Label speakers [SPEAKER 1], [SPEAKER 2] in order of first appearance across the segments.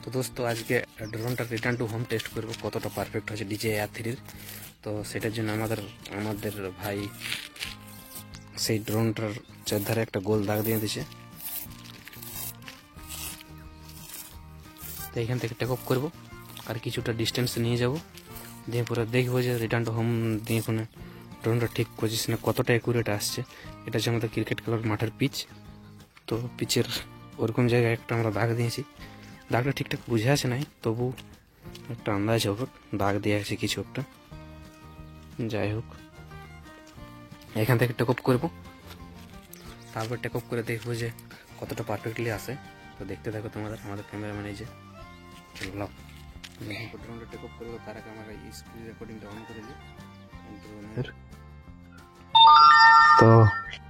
[SPEAKER 1] তো দোস্ত আজকে ড্রোনটা রিটার্ন টু হোম টেস্ট করব কতটা পারফেক্ট হচ্ছে ডিজে এয়ার 3-র। তো সেটার জন্য আমাদের ভাই সেই ড্রোনটার চারধারে একটা গোল দাগ দিয়ে দিয়েছে। তো এখান থেকে টেক অফ করবো আর কিছুটা ডিস্টেন্স নিয়ে যাব, দিয়ে পুরো দেখবো যে রিটার্ন টু হোম দিয়ে কোনো ড্রোনটা ঠিক পজিশনে কতটা অ্যাকুরেট আসছে। এটা হচ্ছে আমাদের ক্রিকেট খেলার মাঠের পিচ। তো পিচের ওরকম জায়গায় একটা আমরা দাগ দিয়েছি, দাগটা ঠিকঠাক বুঝে আছে নাই, তবু একটা আন্দাজ হবে দাগ দিয়ে আছে কিছু একটা। যাই হোক, এখান থেকে টেক অফ করবো, তারপর টেক অফ করে দেখবো যে কতটা পারফেক্টলি আসে। তো দেখতে থাকো আমাদের ক্যামেরাম্যান এই যে লাভ ড্রোনটা টেক অফ করবো, তার আগে আমার এই স্ক্রিন রেকর্ডিংটা অন করে দিই। তো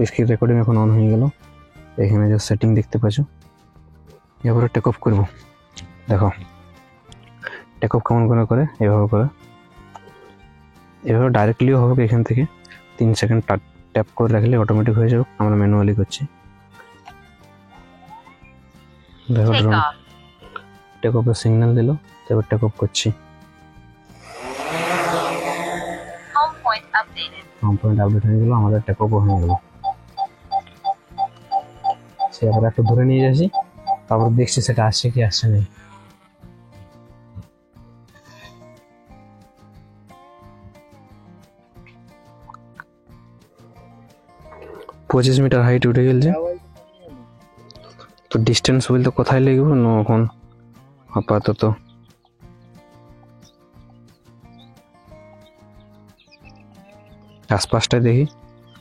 [SPEAKER 1] স্ক্রিন রেকর্ডিং এখন অন হয়ে গেল। এখানে যে সেটিং দেখতে পাচ্ছ, এবারে টেক অফ করবো। দেখো টেক অফ কেমন করে এভাবে ডাইরেক্টলিও হবে। এখান থেকে 3 সেকেন্ড ট্যাপ করে রাখলে অটোমেটিক হয়ে যাবে। আমরা ম্যানুয়ালি করছি। দেখো ড্রোন টেক অফের সিগন্যাল দিল, এবার টেক অফ করছি। হোম পয়েন্ট আপডেট হয়ে গেল, আমাদের টেক অফ হয়ে গেল। সে আবার একটু ধরে নিয়ে যাচ্ছি, তারপর দেখছি সেটা আসছে কি আসছে না। 25 মিটার হাইট উঠে গেছে। তো ডিস্টেন্স বলতে কোথায় লিখবো না এখন আপাতত আশপাশটা দেখি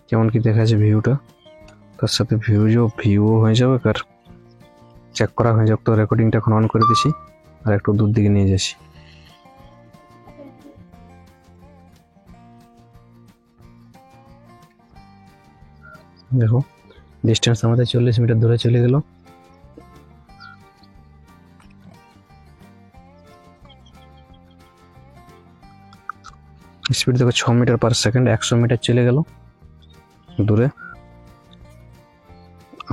[SPEAKER 1] কেমন কি দেখা যাচ্ছে ভিউটা, তার সাথে ভিউ হয়ে যাবে আর চেক করা হয়ে যাবে। তো রেকর্ডিংটা এখন অন করে দিছি আর একটু দূর দিকে নিয়ে যাচ্ছি। দেখো ডিস্টেন্স আমাদের 40 মিটার দূরে চলে গেল। স্পিড দেখো 6 মিটার পার সেকেন্ড, 100 মিটার চলে গেল দূরে।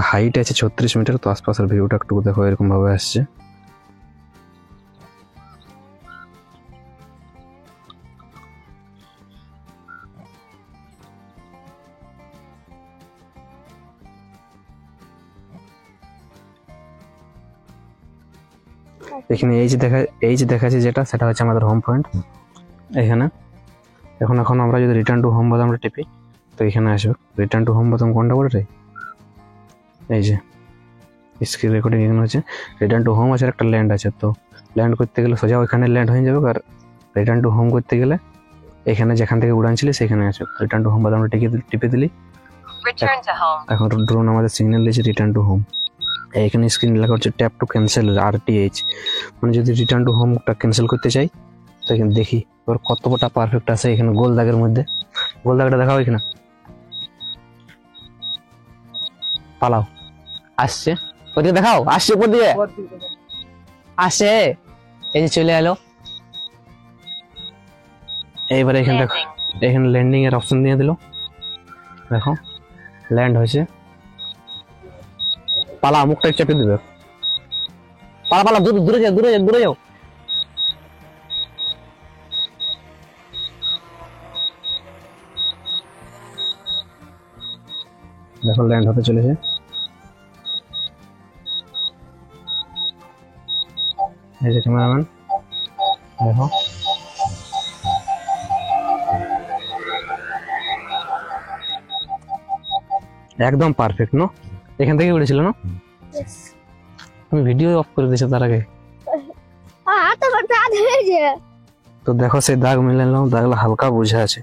[SPEAKER 1] হাইট আছে 36 মিটার। তো আশপাশের ভিউটা একটু দেখো এরকম ভাবে আসছে। এখানে এই যে দেখাচ্ছে যেটা, সেটা হচ্ছে আমাদের হোম পয়েন্ট। এখানে এখন আমরা যদি রিটার্ন টু হোম বোতামটা টিপি, তো এখানে আসবে রিটার্ন টু হোম বোতাম কোনটা বলে, এই যে স্ক্রিন রেকর্ডিং এখানে হচ্ছে রিটার্ন টু হোম আছে, একটা ল্যান্ড আছে। তো ল্যান্ড করতে গেলে সোজা ওইখানে ল্যান্ড হয়ে যাবে, আর রিটার্ন টু হোম করতে গেলে এখানে যেখান থেকে উড়ান ছিল সেখানে আছে। রিটার্ন টু হোম বোতামটা টিপে দিলি এখন ড্রোন আমাদের সিগন্যাল দিয়েছে রিটার্ন টু হোম। এখানে স্ক্রিন লেখা হচ্ছে ট্যাপ টু ক্যান্সেল RTH, মানে যদি রিটার্ন টু হোমটা ক্যান্সেল করতে চাই তো এখানে দেখি ওর কতটা পারফেক্ট আছে। এখানে গোল দাগের মধ্যে গোল দাগটা দেখাও, এখানে পালাও আসছে, ওদিকে দেখাও আসছে, উপর দিকে আসছে, এই যে চলে এলো। এইবারে এখানে ল্যান্ডিং এর অপশন দিয়ে দিল। দেখো ল্যান্ড হয়েছে। পালা, মুখটা চেপে দিবে, পালা দূরে যাও। দেখো ল্যান্ড হতে চলেছে। এই যে ক্যামেরাম্যান দেখো, একদম পারফেক্ট না? এখান থেকে উড়েছিল না? আমি ভিডিও অফ করে দিয়েছি তার আগে। তো দেখো সেই দাগ মিলালাম, দাগলা হালকা বোঝা আছে,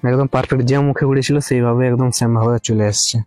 [SPEAKER 1] একদম পারফেক্ট যে মুখে উড়েছিল সেইভাবে একদম সেম ভাবে চলে আসছে।